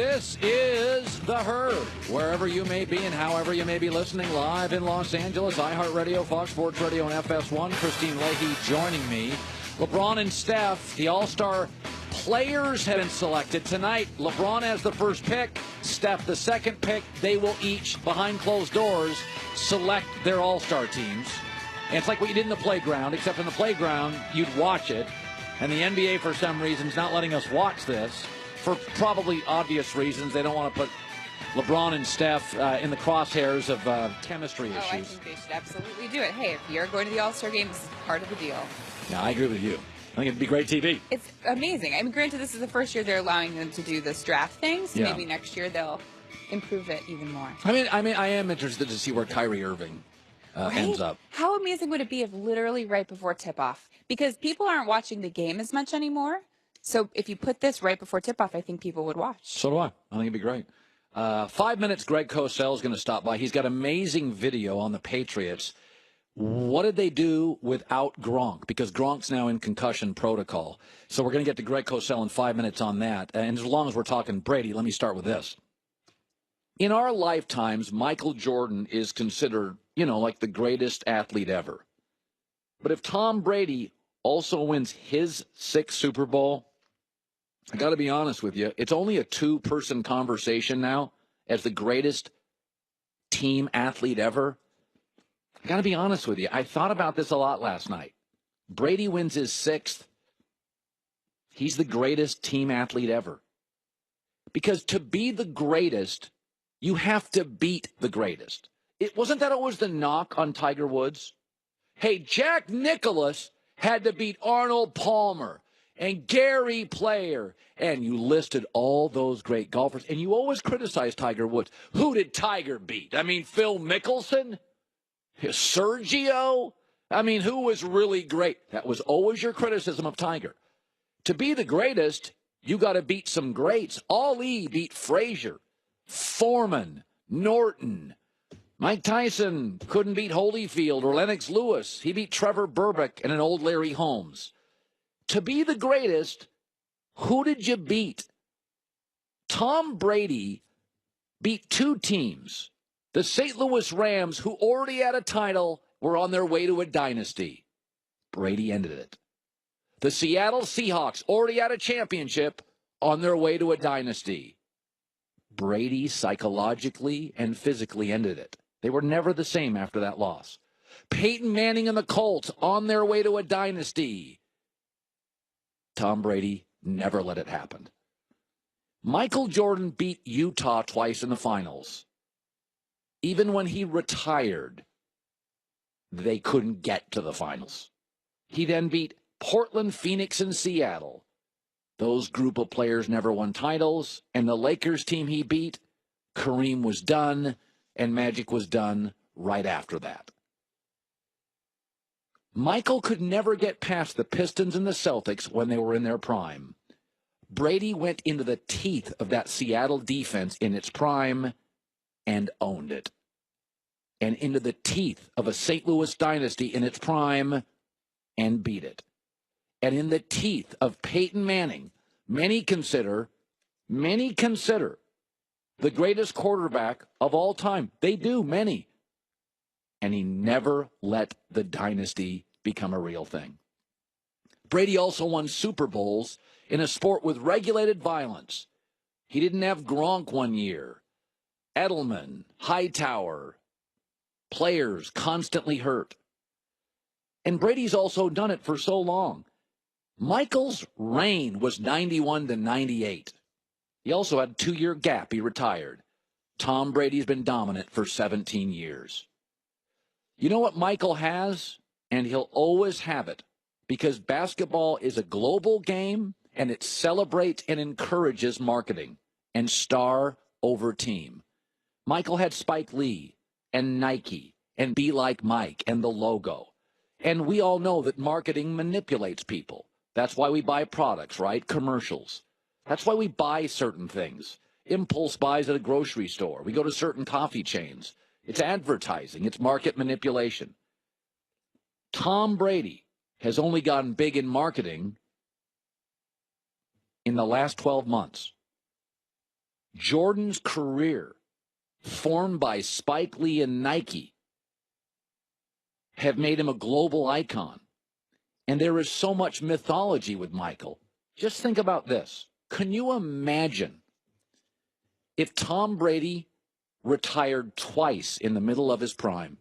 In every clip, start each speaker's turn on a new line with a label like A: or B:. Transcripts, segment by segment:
A: This is The Herd. Wherever you may be and however you may be listening, live in Los Angeles, iHeartRadio, Fox Sports Radio, and FS1. Christine Leahy joining me. LeBron and Steph, the All-Star players have been selected tonight. LeBron has the first pick, Steph the second pick. They will each, behind closed doors, select their All-Star teams. And it's like what you did in the playground, except in the playground, you'd watch it. And the NBA, for some reason, is not letting us watch this. For probably obvious reasons. They don't want to put LeBron and Steph in the crosshairs of chemistry issues.
B: I think they should absolutely do it. Hey, if you're going to the All-Star game, this is part of the deal.
A: Yeah, I agree with you. I think it'd be great TV.
B: It's amazing. I mean, granted, this is the first year they're allowing them to do this draft thing, so maybe next year they'll improve it even more.
A: I am interested to see where Kyrie Irving ends up.
B: How amazing would it be if literally right before tip-off? Because people aren't watching the game as much anymore. So if you put this right before tip-off, I think people would watch.
A: So do I. I think it'd be great. 5 minutes, Greg Cosell is going to stop by. He's got amazing video on the Patriots. What did they do without Gronk? Because Gronk's now in concussion protocol. So we're going to get to Greg Cosell in 5 minutes on that. And as long as we're talking Brady, let me start with this. In our lifetimes, Michael Jordan is considered, like the greatest athlete ever. But if Tom Brady also wins his 6th Super Bowl, I got to be honest with you, it's only a 2-person conversation now as the greatest team athlete ever. I got to be honest with you. I thought about this a lot last night. Brady wins his 6th. He's the greatest team athlete ever. Because to be the greatest, you have to beat the greatest. It wasn't that always the knock on Tiger Woods? Hey, Jack Nicklaus had to beat Arnold Palmer and Gary Player, and you listed all those great golfers, and you always criticized Tiger Woods. Who did Tiger beat? Phil Mickelson? Sergio? Who was really great? That was always your criticism of Tiger. To be the greatest, you got to beat some greats. Ali beat Frazier, Foreman, Norton. Mike Tyson couldn't beat Holyfield or Lennox Lewis. He beat Trevor Burbick and an old Larry Holmes. To be the greatest, who did you beat? Tom Brady beat 2 teams. The St. Louis Rams, who already had a title, were on their way to a dynasty. Brady ended it. The Seattle Seahawks already had a championship, on their way to a dynasty. Brady psychologically and physically ended it. They were never the same after that loss. Peyton Manning and the Colts on their way to a dynasty. Tom Brady never let it happen. Michael Jordan beat Utah twice in the finals. Even when he retired, they couldn't get to the finals. He then beat Portland, Phoenix, and Seattle. Those group of players never won titles, and the Lakers team he beat, Kareem was done, and Magic was done right after that. Michael could never get past the Pistons and the Celtics when they were in their prime. Brady went into the teeth of that Seattle defense in its prime and owned it. And into the teeth of a St. Louis dynasty in its prime and beat it. And in the teeth of Peyton Manning, many consider the greatest quarterback of all time. They do, many. And he never let the dynasty become a real thing. Brady also won Super Bowls in a sport with regulated violence. He didn't have Gronk one year. Edelman, Hightower, players constantly hurt. And Brady's also done it for so long. Michael's reign was 91 to 98. He also had a 2-year gap. He retired. Tom Brady's been dominant for 17 years. You know what Michael has? And he'll always have it. Because basketball is a global game, and it celebrates and encourages marketing and star over team. Michael had Spike Lee and Nike and Be Like Mike and the logo. And we all know that marketing manipulates people. That's why we buy products, right? Commercials. That's why we buy certain things. Impulse buys at a grocery store. We go to certain coffee chains. It's advertising. It's market manipulation. Tom Brady has only gotten big in marketing in the last 12 months. Jordan's career, formed by Spike Lee and Nike, have made him a global icon. And there is so much mythology with Michael. Just think about this. Can you imagine if Tom Brady retired twice in the middle of his prime,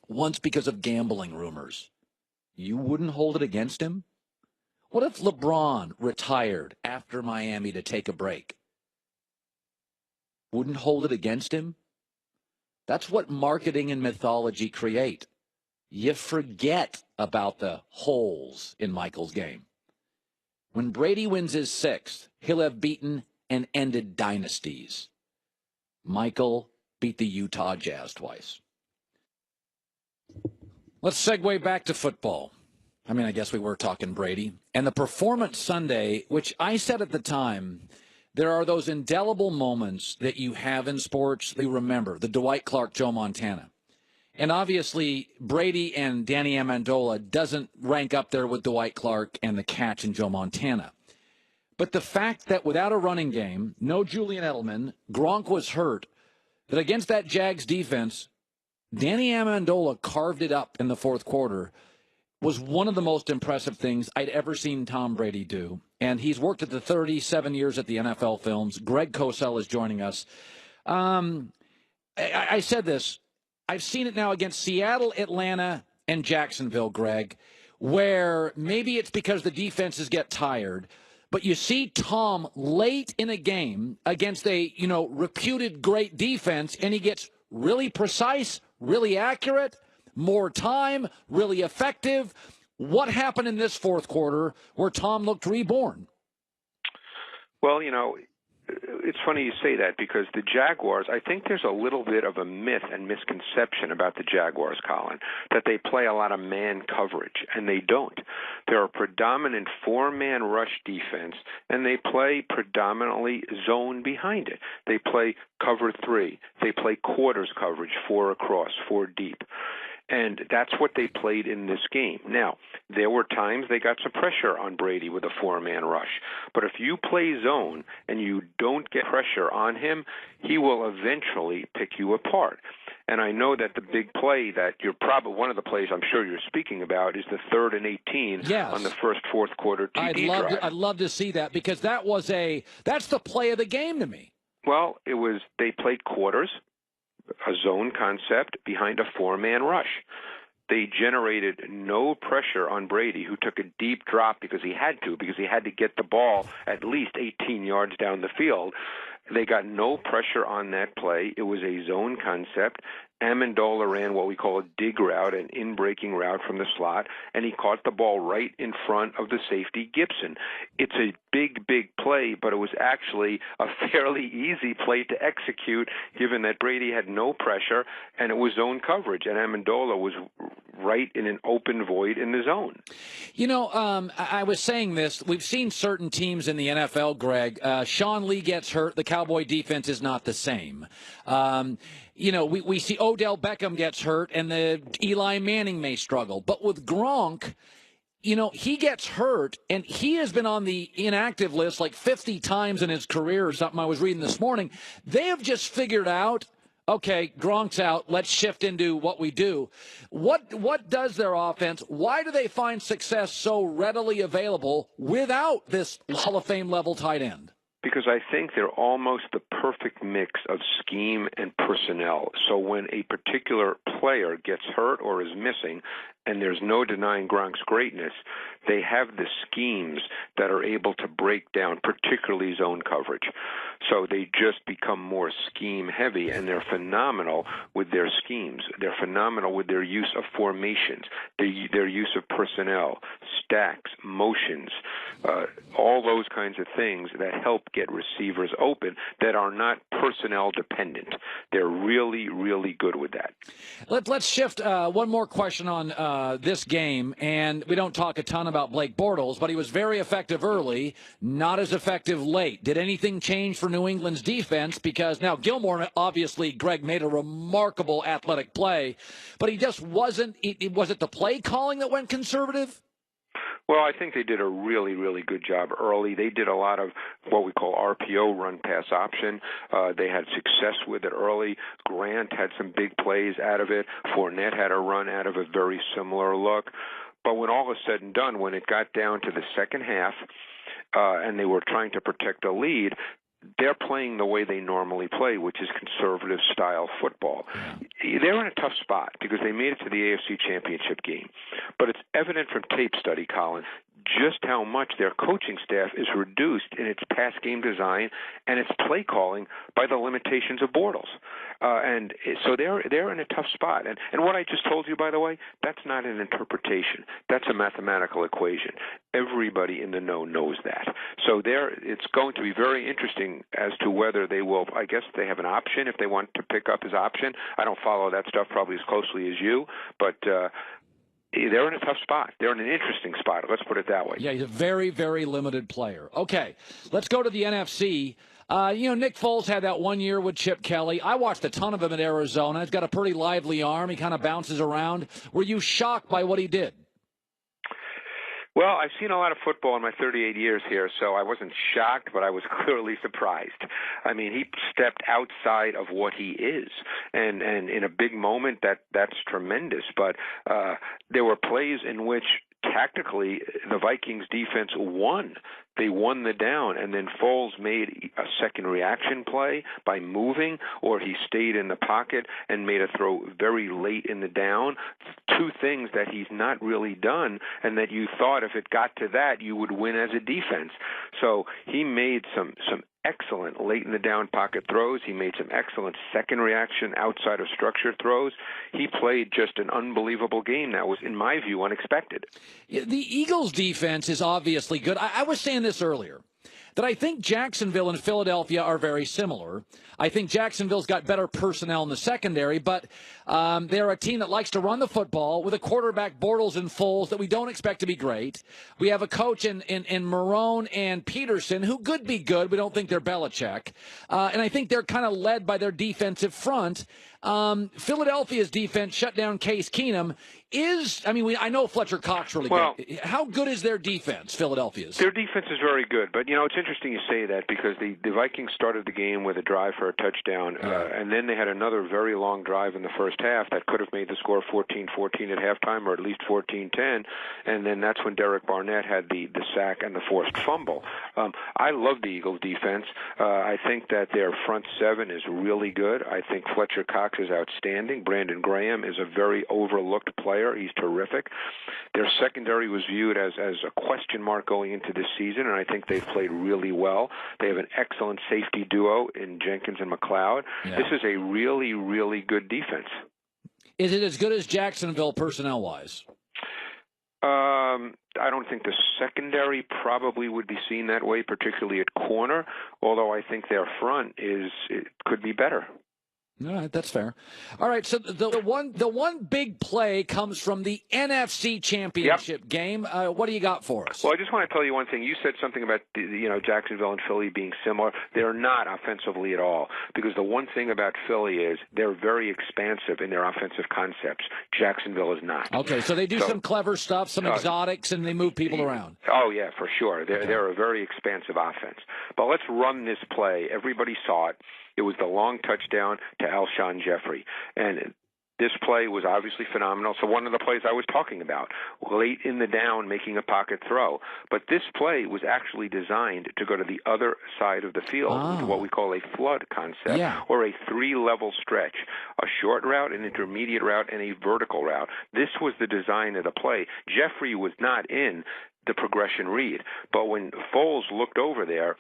A: once because of gambling rumors? You wouldn't hold it against him? What if LeBron retired after Miami to take a break? Wouldn't hold it against him? That's what marketing and mythology create. You forget about the holes in Michael's game. When Brady wins his sixth, he'll have beaten and ended dynasties. Michael beat the Utah Jazz twice. Let's segue back to football. I mean, I guess we were talking Brady. And the Performance Sunday, which I said at the time, there are those indelible moments that you have in sports that you remember. The Dwight Clark, Joe Montana. And obviously, Brady and Danny Amendola doesn't rank up there with Dwight Clark and the catch in Joe Montana. But the fact that without a running game, no Julian Edelman, Gronk was hurt, that against that Jags defense, Danny Amendola carved it up in the fourth quarter, was one of the most impressive things I'd ever seen Tom Brady do. And he's worked at the 37 years at the NFL Films. Greg Cosell is joining us. I said this. I've seen it now against Seattle, Atlanta, and Jacksonville, Greg, where maybe it's because the defenses get tired, but you see Tom late in a game against a, reputed great defense, and he gets really precise, really accurate, more time, really effective. What happened in this fourth quarter where Tom looked reborn?
C: Well, it's funny you say that because the Jaguars, I think there's a little bit of a myth and misconception about the Jaguars, Colin, that they play a lot of man coverage, and they don't. They're a predominant four-man rush defense, and they play predominantly zone behind it. They play cover three. They play quarters coverage, four across, four deep. And that's what they played in this game. Now, there were times they got some pressure on Brady with a four-man rush. But if you play zone and you don't get pressure on him, he will eventually pick you apart. And I know that the big play that you're probably one of the plays I'm sure you're speaking about is the 3rd and 18 on the first fourth quarter TD drive.
A: I'd love to see that because that's the play of the game to me.
C: Well, they played quarters, a zone concept behind a four-man rush. They generated no pressure on Brady, who took a deep drop because he had to get the ball at least 18 yards down the field. They got no pressure on that play. It was a zone concept. Amendola ran what we call a dig route, an in-breaking route from the slot, and he caught the ball right in front of the safety, Gibson. It's a big, big play, but it was actually a fairly easy play to execute given that Brady had no pressure, and it was zone coverage, and Amendola was right in an open void in the zone.
A: I was saying this. We've seen certain teams in the NFL, Greg. Sean Lee gets hurt. The Cowboy defense is not the same. We see Odell Beckham gets hurt, and the Eli Manning may struggle. But with Gronk, he gets hurt, and he has been on the inactive list like 50 times in his career or something I was reading this morning. They have just figured out, okay, Gronk's out, let's shift into what we do. What does their offense, why do they find success so readily available without this Hall of Fame level tight end?
C: Because I think they're almost the perfect mix of scheme and personnel. So when a particular player gets hurt or is missing, and there's no denying Gronk's greatness, they have the schemes that are able to break down, particularly zone coverage. So they just become more scheme-heavy, and they're phenomenal with their schemes. They're phenomenal with their use of formations, their use of personnel, stacks, motions, all those kinds of things that help get receivers open that are not personnel dependent. They're really, really good with that.
A: Let's shift one more question on this game, and we don't talk a ton about Blake Bortles, but he was very effective early, not as effective late. Did anything change for New England's defense? Because now Gilmore, obviously, Greg, made a remarkable athletic play, but he just wasn't. Was it the play calling that went conservative?
C: Well, I think they did a really, really good job early. They did a lot of what we call RPO, run pass option. They had success with it early. Grant had some big plays out of it. Fournette had a run out of a very similar look. But when all is said and done, when it got down to the second half and they were trying to protect a lead, they're playing the way they normally play, which is conservative style football. They're in a tough spot because they made it to the AFC Championship game. But it's evident from tape study, Colin, just how much their coaching staff is reduced in its pass game design and its play calling by the limitations of Bortles. And so they're in a tough spot. And what I just told you, by the way, that's not an interpretation. That's a mathematical equation. Everybody in the know knows that. So it's going to be very interesting as to whether they will, I guess they have an option if they want to pick up his option. I don't follow that stuff probably as closely as you, but they're in a tough spot. They're in an interesting spot. Let's put it that way.
A: Yeah, he's a very, very limited player. Okay, let's go to the NFC. Nick Foles had that 1 year with Chip Kelly. I watched a ton of him at Arizona. He's got a pretty lively arm. He kind of bounces around. Were you shocked by what he did?
C: Well, I've seen a lot of football in my 38 years here, so I wasn't shocked, but I was clearly surprised. I mean, he stepped outside of what he is, and in a big moment, that's tremendous. But there were plays in which tactically the Vikings defense won. They won the down, and then Foles made a second reaction play by moving, or he stayed in the pocket and made a throw very late in the down. Two things that he's not really done, and that you thought if it got to that, you would win as a defense. So he made some excellent late in the down pocket throws. He made some excellent second reaction outside of structure throws. He played just an unbelievable game that was, in my view, unexpected.
A: The Eagles' defense is obviously good. I was saying this earlier, that I think Jacksonville and Philadelphia are very similar. I think Jacksonville's got better personnel in the secondary, but they're a team that likes to run the football with a quarterback, Bortles and Foles, that we don't expect to be great. We have a coach in Marrone and Peterson who could be good. We don't think they're Belichick. And I think they're kind of led by their defensive front. Philadelphia's defense shut down Case Keenum. I know Fletcher Cox really good. How good is their defense, Philadelphia's?
C: Their defense is very good, but, it's interesting you say that because the Vikings started the game with a drive for a touchdown, and then they had another very long drive in the first half that could have made the score 14-14 at halftime or at least 14-10, and then that's when Derek Barnett had the sack and the forced fumble. I love the Eagles' defense. I think that their front seven is really good. I think Fletcher Cox is outstanding. Brandon Graham is a very overlooked player. He's terrific. Their secondary was viewed as a question mark going into this season, and I think they've played really well. They have an excellent safety duo in Jenkins and McLeod. Yeah. This is a really, really good defense.
A: Is it as good as Jacksonville personnel-wise?
C: I don't think the secondary probably would be seen that way, particularly at corner, although I think their front could be better.
A: All right, that's fair. All right, so the one big play comes from the NFC Championship game. What do you got for us?
C: Well, I just want to tell you one thing. You said something about Jacksonville and Philly being similar. They're not offensively at all, because the one thing about Philly is they're very expansive in their offensive concepts. Jacksonville is not.
A: Okay, so they do some clever stuff, some exotics, and they move people around.
C: Oh yeah, for sure. They're a very expansive offense. But let's run this play. Everybody saw it. It was the long touchdown to Alshon Jeffrey. And this play was obviously phenomenal. So one of the plays I was talking about, late in the down, making a pocket throw. But this play was actually designed to go to the other side of the field, what we call a flood concept, or a three-level stretch, a short route, an intermediate route, and a vertical route. This was the design of the play. Jeffrey was not in the progression read. But when Foles looked over there,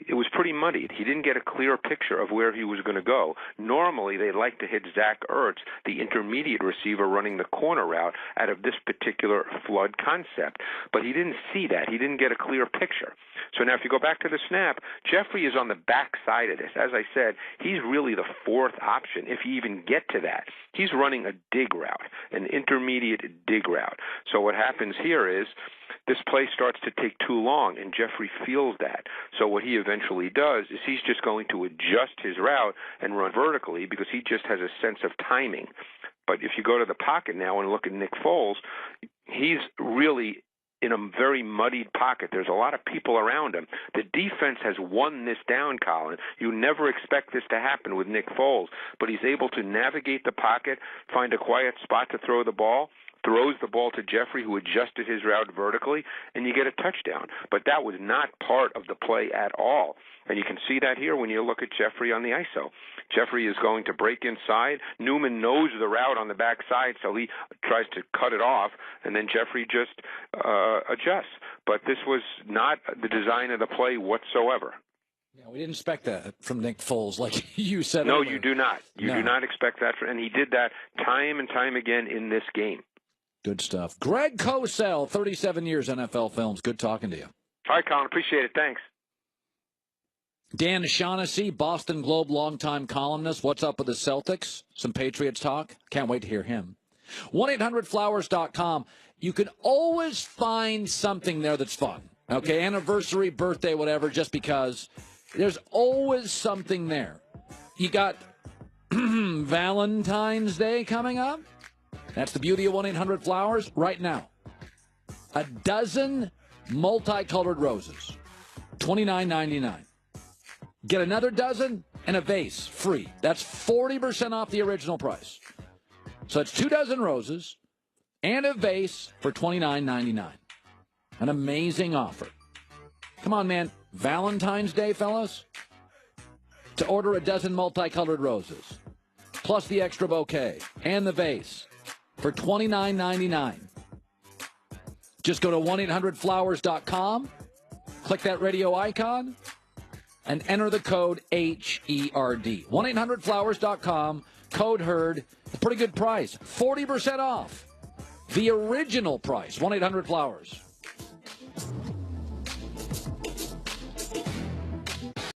C: it was pretty muddied. He didn't get a clear picture of where he was going to go. Normally, they like to hit Zach Ertz, the intermediate receiver running the corner route, out of this particular flood concept. But he didn't see that. He didn't get a clear picture. So now if you go back to the snap, Jeffrey is on the back side of this. As I said, he's really the fourth option, if you even get to that. He's running a dig route, an intermediate dig route. So what happens here is this play starts to take too long, and Jeffrey feels that. So what he eventually does is he's just going to adjust his route and run vertically because he just has a sense of timing. But if you go to the pocket now and look at Nick Foles, he's really in a very muddied pocket. There's a lot of people around him. The defense has won this down, Colin. You never expect this to happen with Nick Foles, but he's able to navigate the pocket, find a quiet spot to throw the ball, throws the ball to Jeffrey, who adjusted his route vertically, and you get a touchdown. But that was not part of the play at all. And you can see that here when you look at Jeffrey on the ISO. Jeffrey is going to break inside. Newman knows the route on the backside, so he tries to cut it off, and then Jeffrey just adjusts. But this was not the design of the play whatsoever.
A: Yeah, we didn't expect that from Nick Foles, like you said.
C: No,
A: earlier.
C: you do not. You do not expect that. And he did that time and time again in this game.
A: Good stuff. Greg Cosell, 37 years NFL Films. Good talking to you.
C: All right, Colin. Appreciate it. Thanks.
A: Dan Shaughnessy, Boston Globe longtime columnist. What's up with the Celtics? Some Patriots talk. Can't wait to hear him. 1-800-Flowers.com. You can always find something there that's fun. Okay, anniversary, birthday, whatever, just because there's always something there. You got Valentine's Day coming up. That's the beauty of 1-800-Flowers right now. A dozen multicolored roses, $29.99. Get another dozen and a vase free. That's 40% off the original price. So it's 2 dozen roses and a vase for $29.99. An amazing offer. Come on, man. Valentine's Day, fellas. To order a dozen multicolored roses, plus the extra bouquet and the vase for $29.99. Just go to 1-800-Flowers.com, click that radio icon, and enter the code HERD. 1-800-Flowers.com, code HERD. A pretty good price. 40% off the original price. 1-800-Flowers.